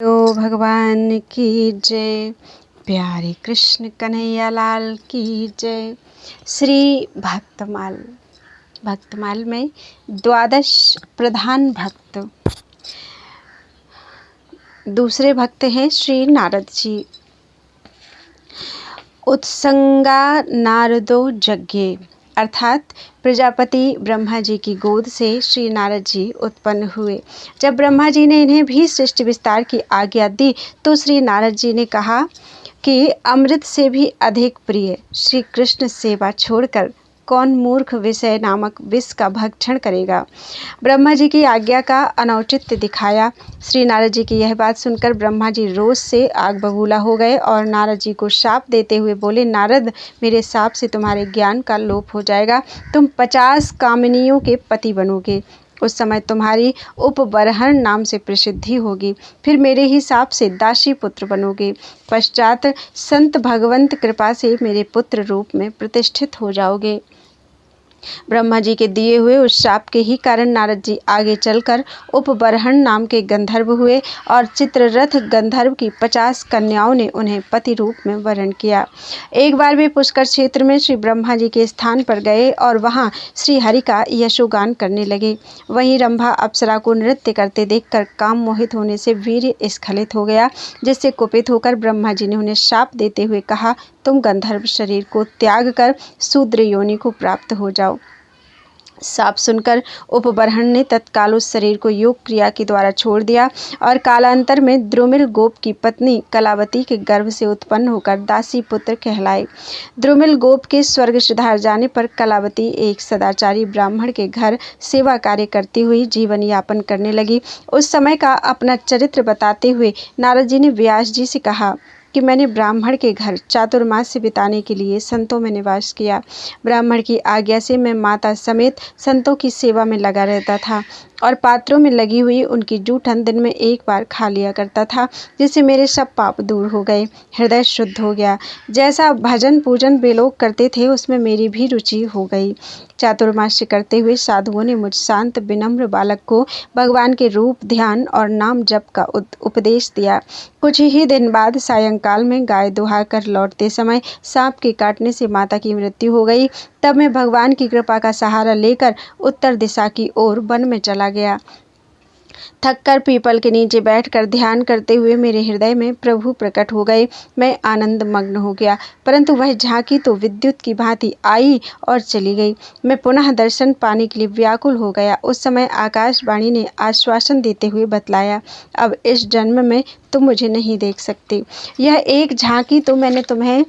तो भगवान की जय। प्यारे कृष्ण कन्हैया लाल की जय। श्री भक्तमाल में द्वादश प्रधान भक्त दूसरे भक्त हैं श्री नारद जी। उत्संगा नारदो यज्ञे अर्थात प्रजापति ब्रह्मा जी की गोद से श्री नारद जी उत्पन्न हुए। जब ब्रह्मा जी ने इन्हें भी सृष्टि विस्तार की आज्ञा दी तो श्री नारद जी ने कहा कि अमृत से भी अधिक प्रिय श्री कृष्ण सेवा छोड़कर कौन मूर्ख विषय नामक विष का भक्षण करेगा। ब्रह्मा जी की आज्ञा का अनौचित्य दिखाया। श्री नारद जी की यह बात सुनकर ब्रह्मा जी रोष से आग बबूला हो गए और नारद जी को शाप देते हुए बोले, नारद, मेरे शाप से तुम्हारे ज्ञान का लोप हो जाएगा। तुम 50 कामिनियों के पति बनोगे। उस समय तुम्हारी उपबरहण नाम से प्रसिद्धि होगी। फिर मेरे ही शाप से दासी पुत्र बनोगे। पश्चात संत भगवंत कृपा से मेरे पुत्र रूप में प्रतिष्ठित हो जाओगे। ब्रह्मा जी के दिए हुए उस शाप के ही कारण नारद जी आगे चलकर उपबरहण नाम के गंधर्व हुए और चित्ररथ गंधर्व की 50 कन्याओं ने उन्हें पति रूप में वरण किया। एक बार वे पुष्कर क्षेत्र में श्री ब्रह्मा जी के स्थान पर गए और वहां श्री हरि का यशोगान करने लगे। वहीं रंभा अप्सरा को नृत्य करते देखकर काम मोहित होने से वीर्य स्खलित हो गया, जिससे कुपित होकर ब्रह्मा जी ने उन्हें शाप देते हुए कहा, तुम गंधर्व शरीर को त्याग कर शूद्र योनि को प्राप्त हो जाओ। साप सुनकर उपबरहण ने तत्काल उस शरीर को योग क्रिया के द्वारा छोड़ दिया और कालांतर में द्रुमिल गोप की पत्नी कलावती के गर्भ से उत्पन्न होकर दासी पुत्र कहलाए। द्रुमिल गोप के स्वर्ग सिधार जाने पर कलावती एक सदाचारी ब्राह्मण के घर सेवा कार्य करती हुई जीवन यापन करने लगी। उस समय का अपना चरित्र बताते हुए नारद जी ने व्यास जी से कहा कि मैंने ब्राह्मण के घर चातुर्मास्य बिताने के लिए संतों में निवास किया। ब्राह्मण की आज्ञा से मैं माता समेत संतों की सेवा में लगा रहता था और पात्रों में लगी हुई उनकी जूठन दिन में एक बार खा लिया करता था, जिससे मेरे सब पाप दूर हो गए, हृदय शुद्ध हो गया। जैसा भजन पूजन वे लोग करते थे उसमें मेरी भी रुचि हो गई। चातुर्मास्य करते हुए साधुओं ने मुझ शांत विनम्र बालक को भगवान के रूप ध्यान और नाम जप का उपदेश दिया। कुछ ही दिन बाद सायंकाल में गाय दुहा कर लौटते समय सांप के काटने से माता की मृत्यु हो गई। तब मैं भगवान की कृपा का सहारा लेकर उत्तर दिशा की ओर वन में चला गया। थककर पीपल के नीचे बैठकर ध्यान करते हुए मेरे हृदय में प्रभु प्रकट हो गए। मैं आनंद मग्न हो गया, परंतु वह झांकी तो विद्युत की भांति आई और चली गई। मैं पुनः दर्शन पाने के लिए व्याकुल हो गया। उस समय आकाशवाणी ने आश्वासन देते हुए बतलाया, अब इस जन्म में तुम मुझे नहीं देख सकते। यह एक झांकी तो मैंने तुम्हें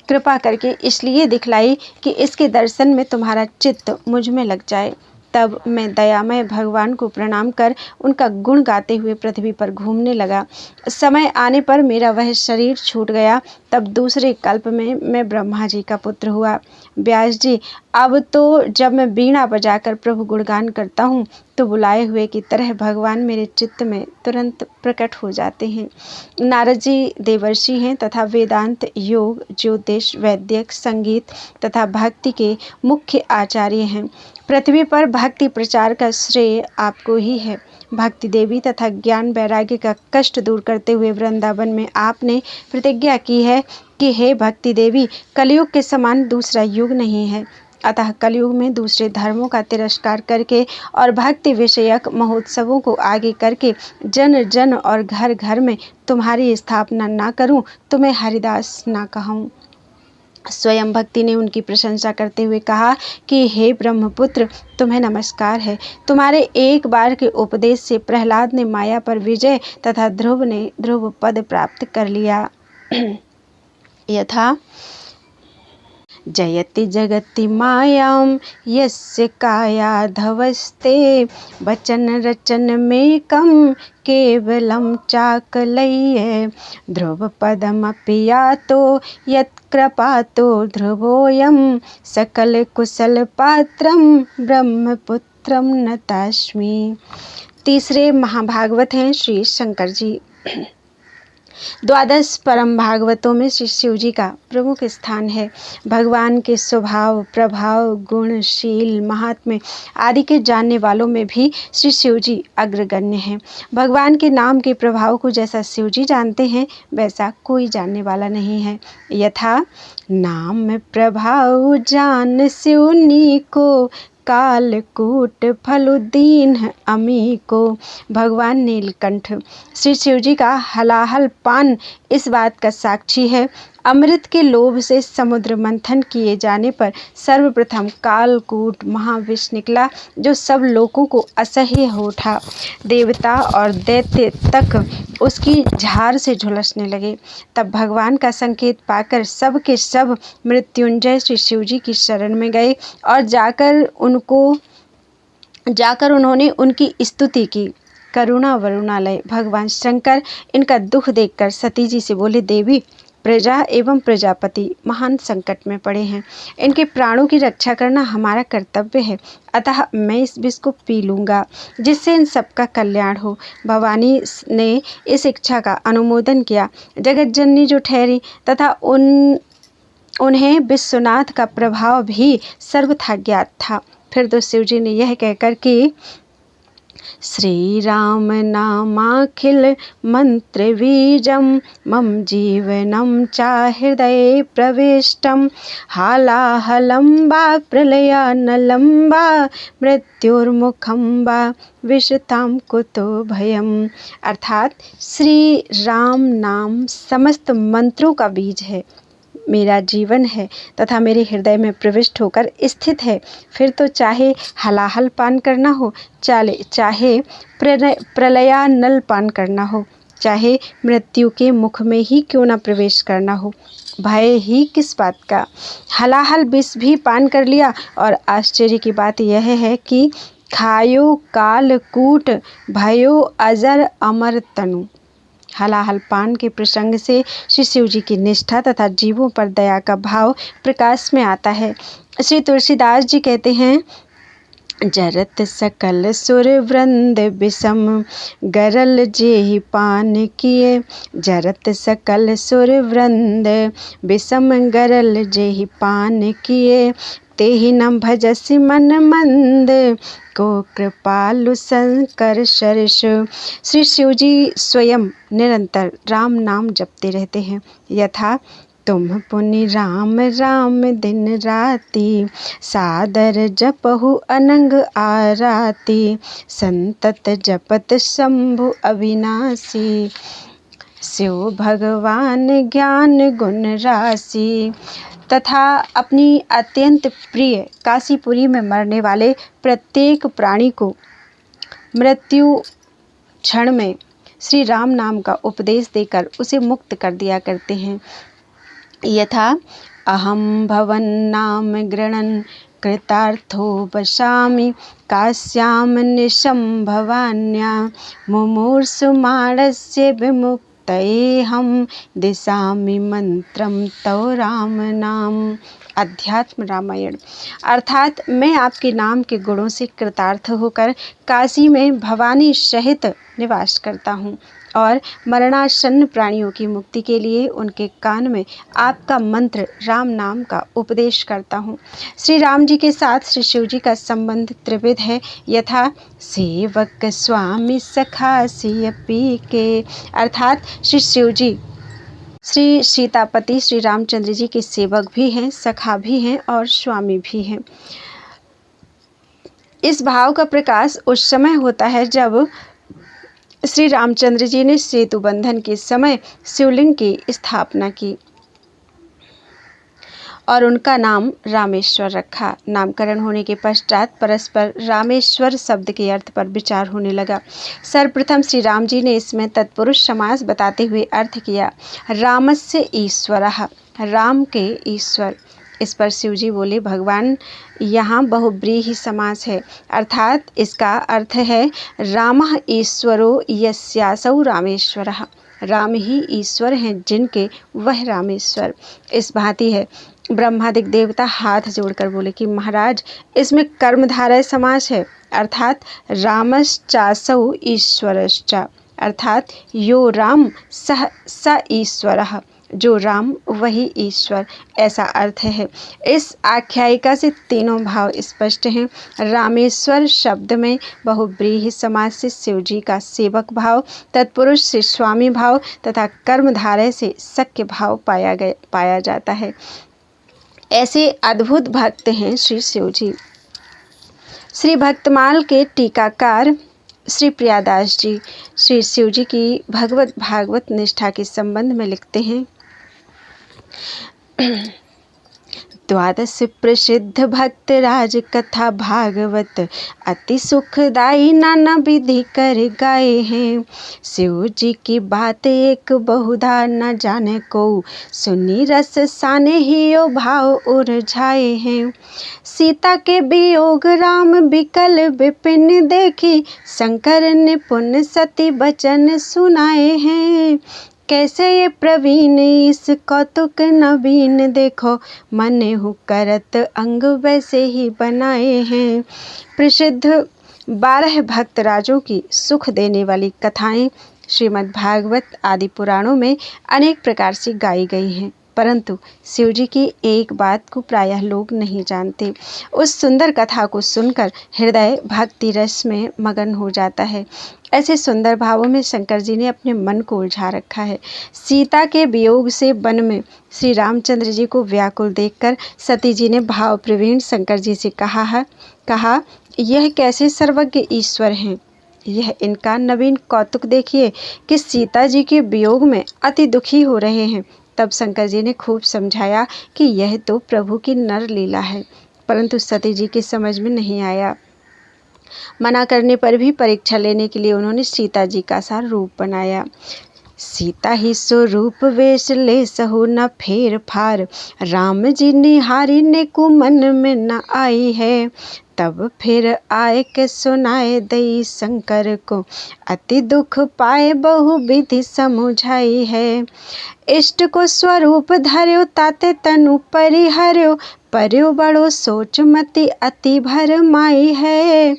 कृपा करके इसलिए दिखलाई कि इसके दर्शन में तुम्हारा चित्त मुझ में लग जाए। तब मैं दयामय भगवान को प्रणाम कर उनका गुण गाते हुए पृथ्वी पर घूमने लगा। समय आने पर मेरा वह शरीर छूट गया। तब दूसरे कल्प में मैं ब्रह्मा जी का पुत्र हुआ। व्यास जी, अब तो जब मैं वीणा बजाकर प्रभु गुणगान करता हूँ तो बुलाए हुए की तरह भगवान मेरे चित्त में तुरंत प्रकट हो जाते हैं। नारद जी देवर्षि हैं तथा वेदांत, योग, ज्योतिष, वैद्यक, संगीत तथा भक्ति के मुख्य आचार्य हैं। पृथ्वी पर भक्ति प्रचार का श्रेय आपको ही है। भक्ति देवी तथा ज्ञान वैराग्य का कष्ट दूर करते हुए वृंदावन में आपने प्रतिज्ञा की है कि हे भक्ति देवी, कलयुग के समान दूसरा युग नहीं है। अतः कलयुग में दूसरे धर्मों का तिरस्कार करके और भक्ति विषयक महोत्सवों को आगे करके जन जन और घर घर में तुम्हारी स्थापना ना करूं तो मैं हरिदास ना कहूं। स्वयं भक्ति ने उनकी प्रशंसा करते हुए कहा कि हे ब्रह्मपुत्र, तुम्हें नमस्कार है। तुम्हारे एक बार के उपदेश से प्रहलाद ने माया पर विजय तथा ध्रुव ने ध्रुव पद प्राप्त कर लिया। यथा जयति जगति मायां यस्य कायाधवस्ते वचन रचन में कम केवलम चाकलय्य ध्रुव पदमपि यातो यत्कृपातो ध्रुवोऽयं सकल कुशल पात्रम ब्रह्मपुत्रम नतास्मि। तीसरे महाभागवत हैं श्री शंकर जी। द्वादश परम भागवतों में श्री शिव जी का प्रमुख स्थान है। भगवान के स्वभाव, प्रभाव, गुण, शील, महात्म्य आदि के जानने वालों में भी श्री शिव जी अग्रगण्य हैं। भगवान के नाम के प्रभाव को जैसा शिव जी जानते हैं वैसा कोई जानने वाला नहीं है। यथा नाम प्रभाव जान शिवनी को, कालकूट फलुदीन अमी को। भगवान नीलकंठ श्री शिव जी का हलाहल पान इस बात का साक्षी है। अमृत के लोभ से समुद्र मंथन किए जाने पर सर्वप्रथम कालकूट महाविष निकला, जो सब लोगों को असह्य हो उठा। देवता और दैत्य तक उसकी झार से झुलसने लगे। तब भगवान का संकेत पाकर सब के सब मृत्युंजय श्री शिव जी की शरण में गए और जाकर उन्होंने उनकी स्तुति की। करुणा वरुणालय भगवान शंकर इनका दुख देखकर सती जी से बोले, देवी, प्रजा एवं प्रजापति महान संकट में पड़े हैं। इनके प्राणों की रक्षा करना हमारा कर्तव्य है, अतः मैं इस विष को पी लूँगा जिससे इन सबका कल्याण हो। भवानी ने इस इच्छा का अनुमोदन किया। जगत जननी जो ठहरी तथा उन्हें विश्वनाथ का प्रभाव भी सर्वथा ज्ञात था। फिर तो शिव जी ने यह कहकर कि श्री राम नामाखिल मंत्र बीजम, मम जीवनम चा हृदय प्रविष्टम, हालाहलम वा प्रलयानलम वा, मृत्युर्मुखम वा विषताम कुतो भयम। अर्थात श्री राम नाम समस्त मंत्रों का बीज है, मेरा जीवन है तथा मेरे हृदय में प्रविष्ट होकर स्थित है। फिर तो चाहे हलाहल पान करना हो, चाहे प्रलयानल पान करना हो, चाहे मृत्यु के मुख में ही क्यों न प्रवेश करना हो, भय ही किस बात का। हलाहल विष भी पान कर लिया और आश्चर्य की बात यह है कि खायो कालकूट, भयो अजर अमर तनु। हलाहल पान के प्रसंग से श्री शिव जी की निष्ठा तथा जीवों पर दया का भाव प्रकाश में आता है। श्री तुलसीदास जी कहते हैं, जरत सकल सुर वृंद विषम, गरल जेहि पान किए। जरत सकल सुर वृंद विषम, गरल जेहि पान किए। तेहि न भजसि मन मंद, को कृपालु शंकर शर्ष। श्री शिव जी स्वयं निरंतर राम नाम जपते रहते हैं। यथा तुम पुनि राम राम दिन राति, सादर जपहु अनंग आराती। संतत जपत शंभु अविनाशी, शिव भगवान ज्ञान गुण राशि। तथा अपनी अत्यंत प्रिय काशीपुरी में मरने वाले प्रत्येक प्राणी को मृत्यु क्षण में श्री राम नाम का उपदेश देकर उसे मुक्त कर दिया करते हैं। यथा अहम भवन नाम गृणन, कृतार्थो वशामि काश्याम निशं भवान्या। मुमूर्षु मानस्य विमुक्त हम, दिशामि मंत्रम तव राम नाम। अध्यात्म रामायण अर्थात मैं आपके नाम के गुणों से कृतार्थ होकर काशी में भवानी सहित निवास करता हूँ और मरणासन्न प्राणियों की मुक्ति के लिए उनके कान में आपका मंत्र राम नाम का उपदेश करता हूँ। श्री राम जी के साथ श्री शिव जी का संबंध त्रिविध है। यथा सेवक स्वामी सखा सिय पी के, अर्थात श्री शिव जी श्री सीतापति श्री रामचंद्र जी के सेवक भी हैं, सखा भी हैं और स्वामी भी हैं। इस भाव का प्रकाश उस समय होता है जब श्री रामचंद्र जी ने सेतु बंधन के समय शिवलिंग की स्थापना की और उनका नाम रामेश्वर रखा। नामकरण होने के पश्चात परस्पर रामेश्वर शब्द के अर्थ पर विचार होने लगा। सर्वप्रथम श्री राम जी ने इसमें तत्पुरुष समास बताते हुए अर्थ किया, रामस्य ईश्वरः, राम के ईश्वर। इस पर शिव जी बोले, भगवान यहाँ बहुब्रीहि समास है, अर्थात इसका अर्थ है रामः ईश्वरो यस्यासौ रामेश्वरः, राम ही ईश्वर हैं जिनके वह रामेश्वर। इस भांति है। ब्रह्मादिक देवता हाथ जोड़कर बोले कि महाराज इसमें कर्मधारय समास है, अर्थात रामश्चासौ ईश्वरश्चा, अर्थात यो राम सह स ईश्वरः, जो राम वही ईश्वर, ऐसा अर्थ है। इस आख्यायिका से तीनों भाव स्पष्ट हैं। रामेश्वर शब्द में बहुब्रीहि समास से शिव जी का सेवक भाव, तत्पुरुष से स्वामी भाव तथा कर्मधारय से सख्य भाव पाया जाता है। ऐसे अद्भुत भक्त हैं श्री शिव जी। श्री भक्तमाल के टीकाकार श्री प्रियादास जी श्री शिव जी की भगवत भागवत निष्ठा के संबंध में लिखते हैं, द्वादश प्रसिद्ध भक्त राज कथा भागवत, अति सुखदाई नाना विधि कर गाए हैं। शिव जी की बात एक बहुधा न जाने को, सुनी रस साने ही ओ भाव उरझाए हैं। सीता के वियोग राम विकल विपिन देखी, शंकर निपुण सती बचन सुनाए हैं। कैसे ये प्रवीण इस कौतुक नवीन, देखो मन हु करत अंग वैसे ही बनाए हैं। प्रसिद्ध 12 भक्त राजों की सुख देने वाली कथाएं श्रीमद् भागवत आदि पुराणों में अनेक प्रकार से गाई गई हैं, परंतु शिव जी की एक बात को प्रायः लोग नहीं जानते। उस सुंदर कथा को सुनकर हृदय भक्ति रस में मगन हो जाता है। ऐसे सुंदर भावों में शंकर जी ने अपने मन को उलझा रखा है। सीता के वियोग से वन में श्री रामचंद्र जी को व्याकुल देखकर सती जी ने भाव प्रवीण शंकर जी से कहा, यह कैसे सर्वज्ञ ईश्वर हैं। यह इनका नवीन कौतुक देखिए कि सीता जी के वियोग में अति दुखी हो रहे हैं। तब शंकर जी ने खूब समझाया कि यह तो प्रभु की नर लीला है, परंतु सती जी की समझ में नहीं आया। मना करने पर भी परीक्षा लेने के लिए उन्होंने सीता जी का सा रूप बनाया। सीता ही सो रूप वेश ले सहु न फेर फार, राम जी निहारी ने को मन में न आई है। तब फिर आए के सुनाए दई शंकर को, अति दुख पाए बहु विधि समुझाई है। इष्ट को स्वरूप धर्यो ताते तनु परिहर्यो, पर्यो बड़ो सोच मति अति भर माई है।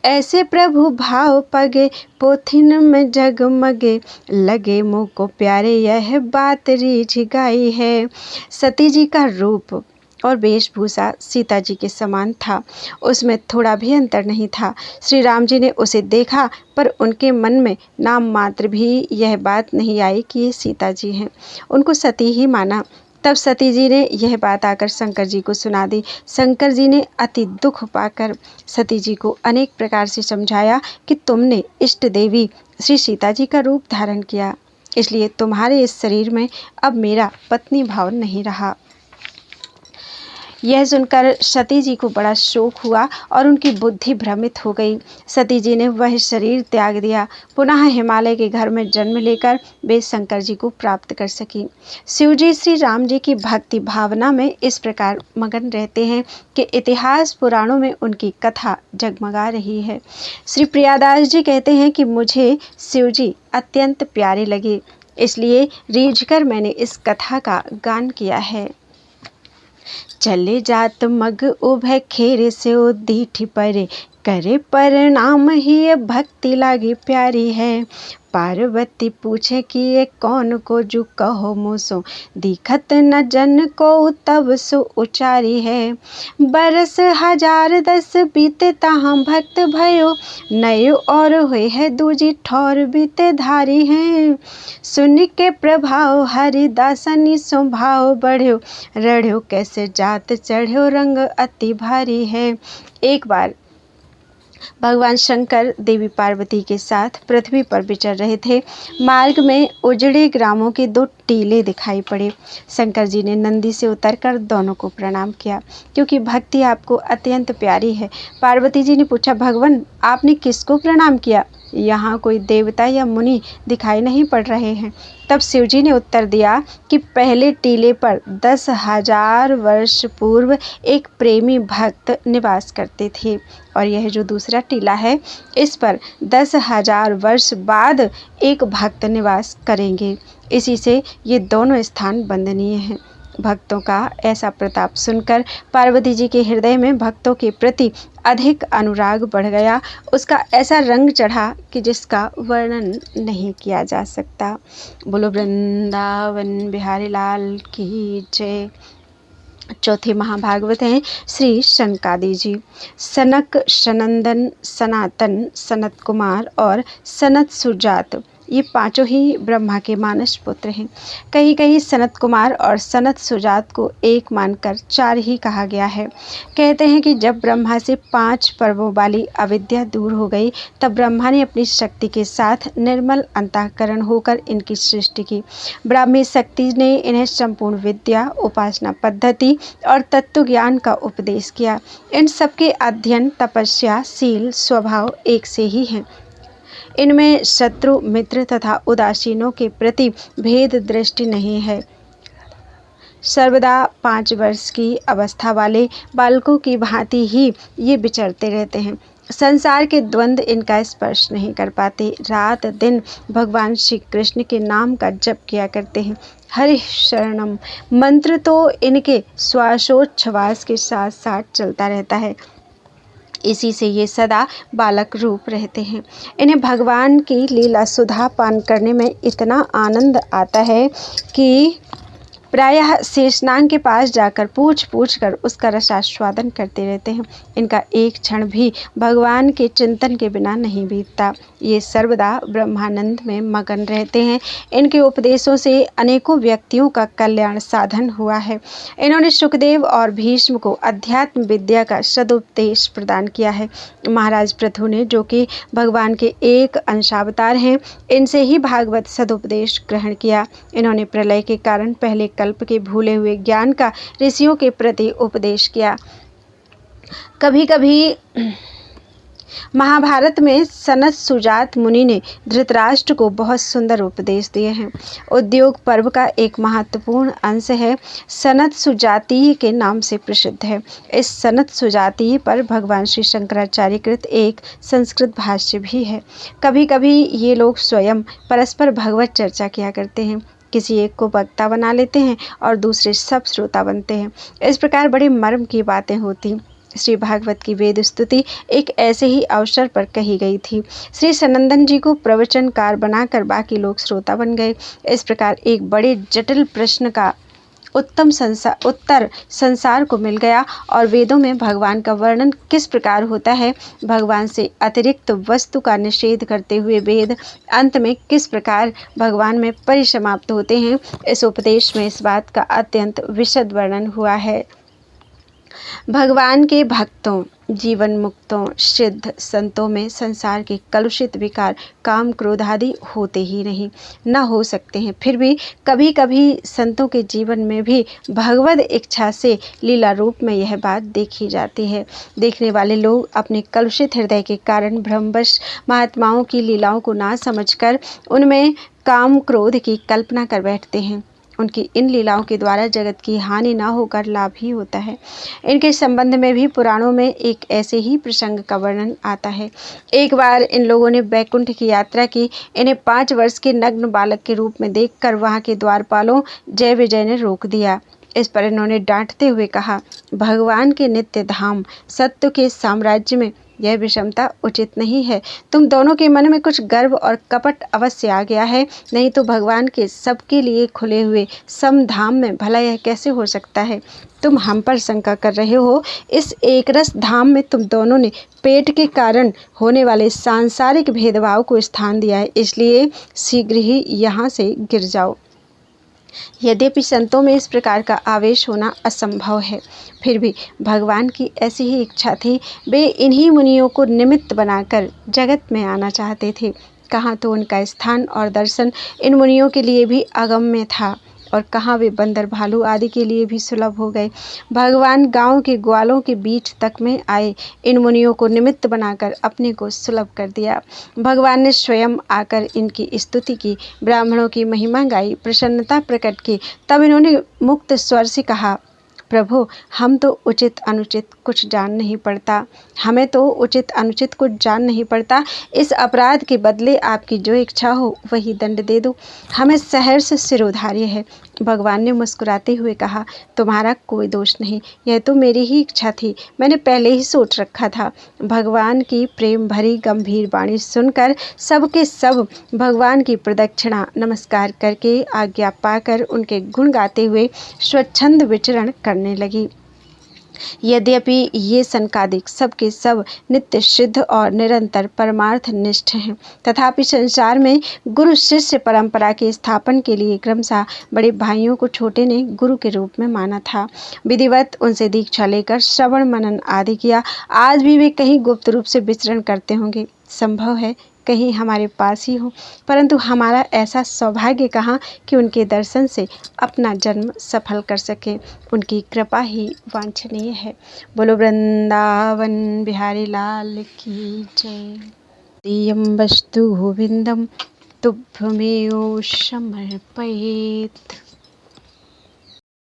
ऐसे प्रभु भाव पगे पोथिन में जगमगे, लगे मुँह को प्यारे यह बात रीझ गाई है। सती जी का रूप और वेशभूषा सीता जी के समान था, उसमें थोड़ा भी अंतर नहीं था। श्री राम जी ने उसे देखा, पर उनके मन में नाम मात्र भी यह बात नहीं आई कि ये सीता जी हैं। उनको सती ही माना। तब सती जी ने यह बात आकर शंकर जी को सुना दी। शंकर जी ने अति दुख पाकर सती जी को अनेक प्रकार से समझाया कि तुमने इष्ट देवी श्री सीता जी का रूप धारण किया, इसलिए तुम्हारे इस शरीर में अब मेरा पत्नी भाव नहीं रहा। यह सुनकर सती जी को बड़ा शोक हुआ और उनकी बुद्धि भ्रमित हो गई। सती जी ने वह शरीर त्याग दिया। पुनः हिमालय के घर में जन्म लेकर वे शंकर जी को प्राप्त कर सकी। शिव जी श्री राम जी की भक्ति भावना में इस प्रकार मगन रहते हैं कि इतिहास पुराणों में उनकी कथा जगमगा रही है। श्री प्रियादास जी कहते हैं कि मुझे शिव जी अत्यंत प्यारे लगे, इसलिए रीझकर मैंने इस कथा का गान किया है। चले जात मग उभय खेरे से ओ दीठी परे, करे प्रणाम ही ये भक्ति लागी प्यारी है। पार्वती पूछे कि ये कौन को जो कहो मुसो, दिखत न जन को तब सो उचारी है। बरस 1010 बीते तहाँ भक्त भयो, नयो और हुए है दूजी ठौर बीते धारी हैं। सुन के प्रभाव हरिदासनी स्वभाव बढ़्यो, रढ़्यो कैसे जात चढ़्यो रंग अति भारी है। एक बार भगवान शंकर देवी पार्वती के साथ पृथ्वी पर विचर रहे थे। मार्ग में उजड़े ग्रामों के 2 टीले दिखाई पड़े। शंकर जी ने नंदी से उतरकर दोनों को प्रणाम किया, क्योंकि भक्ति आपको अत्यंत प्यारी है। पार्वती जी ने पूछा, भगवान आपने किसको प्रणाम किया? यहाँ कोई देवता या मुनि दिखाई नहीं पड़ रहे हैं। तब शिव जी ने उत्तर दिया कि पहले टीले पर 10,000 वर्ष पूर्व एक प्रेमी भक्त निवास करते थे, और यह जो दूसरा टीला है इस पर 10,000 वर्ष बाद एक भक्त निवास करेंगे। इसी से ये दोनों स्थान वंदनीय हैं। भक्तों का ऐसा प्रताप सुनकर पार्वती जी के हृदय में भक्तों के प्रति अधिक अनुराग बढ़ गया। उसका ऐसा रंग चढ़ा कि जिसका वर्णन नहीं किया जा सकता। बोलो वृंदावन बिहारी लाल की जय। चौथे महाभागवत हैं श्री शनकादि जी। सनक, सनंदन, सनातन, सनत कुमार और सनत सुजात, ये पांचों ही ब्रह्मा के मानस पुत्र हैं। कहीं कहीं सनत कुमार और सनत सुजात को एक मानकर चार ही कहा गया है। कहते हैं कि जब ब्रह्मा से 5 पर्वों वाली अविद्या दूर हो गई, तब ब्रह्मा ने अपनी शक्ति के साथ निर्मल अंतःकरण होकर इनकी सृष्टि की। ब्राह्मी शक्ति ने इन्हें संपूर्ण विद्या, उपासना पद्धति और तत्व ज्ञान का उपदेश किया। इन सबके अध्ययन, तपस्या, शील, स्वभाव एक से ही हैं। इनमें शत्रु, मित्र तथा उदासीनों के प्रति भेद दृष्टि नहीं है। सर्वदा 5 वर्ष की अवस्था वाले बालकों की भांति ही ये विचरते रहते हैं। संसार के द्वंद्व इनका स्पर्श नहीं कर पाते। रात दिन भगवान श्री कृष्ण के नाम का जप किया करते हैं। हरि शरणम मंत्र तो इनके श्वासोच्छ्वास के साथ साथ चलता रहता है। इसी से ये सदा बालक रूप रहते हैं। इन्हें भगवान की लीला सुधा पान करने में इतना आनंद आता है कि प्रायः शेषनाग के पास जाकर पूछ पूछ कर उसका रसास्वादन करते रहते हैं। इनका एक क्षण भी भगवान के चिंतन के बिना नहीं बीतता। ये सर्वदा ब्रह्मानंद में मगन रहते हैं। इनके उपदेशों से अनेकों व्यक्तियों का कल्याण साधन हुआ है। इन्होंने सुखदेव और भीष्म को अध्यात्म विद्या का सदुपदेश प्रदान किया है। महाराज पृथु ने, जो कि भगवान के एक अंशावतार हैं, इनसे ही भागवत सदुपदेश ग्रहण किया। इन्होंने प्रलय के कारण पहले कल्प के भूले हुए ज्ञान का ऋषियों के प्रति उपदेश किया। कभी कभी महाभारत में सनत सुजात मुनि ने धृतराष्ट्र को बहुत सुंदर उपदेश दिए हैं। उद्योग पर्व का एक महत्वपूर्ण अंश है सनत सुजातीय के नाम से प्रसिद्ध है। इस सनत सुजातीय पर भगवान श्री शंकराचार्य कृत एक संस्कृत भाष्य भी है। कभी कभी ये लोग स्वयं परस्पर भगवत चर्चा किया करते हैं। किसी एक को वक्ता बना लेते हैं और दूसरे सब श्रोता बनते हैं। इस प्रकार बड़े मर्म की बातें होती। श्री भागवत की वेद स्तुति एक ऐसे ही अवसर पर कही गई थी। श्री सनंदन जी को प्रवचनकार बनाकर बाकी लोग श्रोता बन गए। इस प्रकार एक बड़े जटिल प्रश्न का उत्तर संसार को मिल गया और वेदों में भगवान का वर्णन किस प्रकार होता है, भगवान से अतिरिक्त वस्तु का निषेध करते हुए वेद अंत में किस प्रकार भगवान में परिसमाप्त होते हैं, इस उपदेश में इस बात का अत्यंत विशद वर्णन हुआ है। भगवान के भक्तों, जीवन मुक्तों, सिद्ध संतों में संसार के कलुषित विकार, काम, क्रोध आदि होते ही नहीं, न हो सकते हैं। फिर भी कभी कभी संतों के जीवन में भी भगवद इच्छा से लीला रूप में यह बात देखी जाती है। देखने वाले लोग अपने कलुषित हृदय के कारण भ्रमवश महात्माओं की लीलाओं को ना समझकर उनमें काम, क्रोध की कल्पना कर बैठते हैं। उनकी इन लीलाओं के द्वारा जगत की हानि न होकर लाभ ही होता है। इनके संबंध में भी पुराणों में एक ऐसे ही प्रसंग का वर्णन आता है। एक बार इन लोगों ने बैकुंठ की यात्रा की। इन्हें 5 वर्ष के नग्न बालक के रूप में देखकर वहां के द्वारपालों जय विजय ने रोक दिया। इस पर इन्होंने डांटते हुए कहा, भगवान के नित्य धाम सत्य के साम्राज्य में यह विषमता उचित नहीं है। तुम दोनों के मन में कुछ गर्व और कपट अवश्य आ गया है, नहीं तो भगवान के सबके लिए खुले हुए समधाम में भला यह कैसे हो सकता है। तुम हम पर शंका कर रहे हो। इस एकरस धाम में तुम दोनों ने पेट के कारण होने वाले सांसारिक भेदभाव को स्थान दिया है, इसलिए शीघ्र ही यहाँ से गिर जाओ। यद्यपि संतों में इस प्रकार का आवेश होना असंभव है, फिर भी भगवान की ऐसी ही इच्छा थी। वे इन्हीं मुनियों को निमित्त बनाकर जगत में आना चाहते थे। कहाँ तो उनका स्थान और दर्शन इन मुनियों के लिए भी अगम्य था और कहाँ वे बंदर, भालू आदि के लिए भी सुलभ हो गए। भगवान गांव के ग्वालों के बीच तक में आए, इन मुनियों को निमित्त बनाकर अपने को सुलभ कर दिया। भगवान ने स्वयं आकर इनकी स्तुति की, ब्राह्मणों की महिमा गाई, प्रसन्नता प्रकट की। तब इन्होंने मुक्त स्वर से कहा, प्रभु, हम तो उचित अनुचित कुछ जान नहीं पड़ता, हमें तो उचित अनुचित कुछ जान नहीं पड़ता। इस अपराध के बदले आपकी जो इच्छा हो वही दंड दे दो, हमें सहर्ष सिरोधार्य है। भगवान ने मुस्कुराते हुए कहा, तुम्हारा कोई दोष नहीं, यह तो मेरी ही इच्छा थी, मैंने पहले ही सोच रखा था। भगवान की प्रेम भरी गंभीर वाणी सुनकर सबके सब भगवान की प्रदक्षिणा नमस्कार करके आज्ञा पाकर उनके गुण गाते हुए स्वच्छंद विचरण करने लगी। यद्यपि ये सनकादिक सबके सब नित्य सिद्ध और निरंतर परमार्थ निष्ठ हैं, तथापि संसार में गुरु शिष्य परंपरा के स्थापन के लिए क्रमशः बड़े भाइयों को छोटे ने गुरु के रूप में माना था। विधिवत उनसे दीक्षा लेकर श्रवण मनन आदि किया। आज भी वे कहीं गुप्त रूप से विचरण करते होंगे, संभव है कहीं हमारे पास ही हो, परंतु हमारा ऐसा सौभाग्य कहाँ कि उनके दर्शन से अपना जन्म सफल कर सके। उनकी कृपा ही वांछनीय है। बोलो वृंदावन बिहारी लाल की जय। दियं वस्तु गोविंदम तुभ्यमेव समर्पयेत्।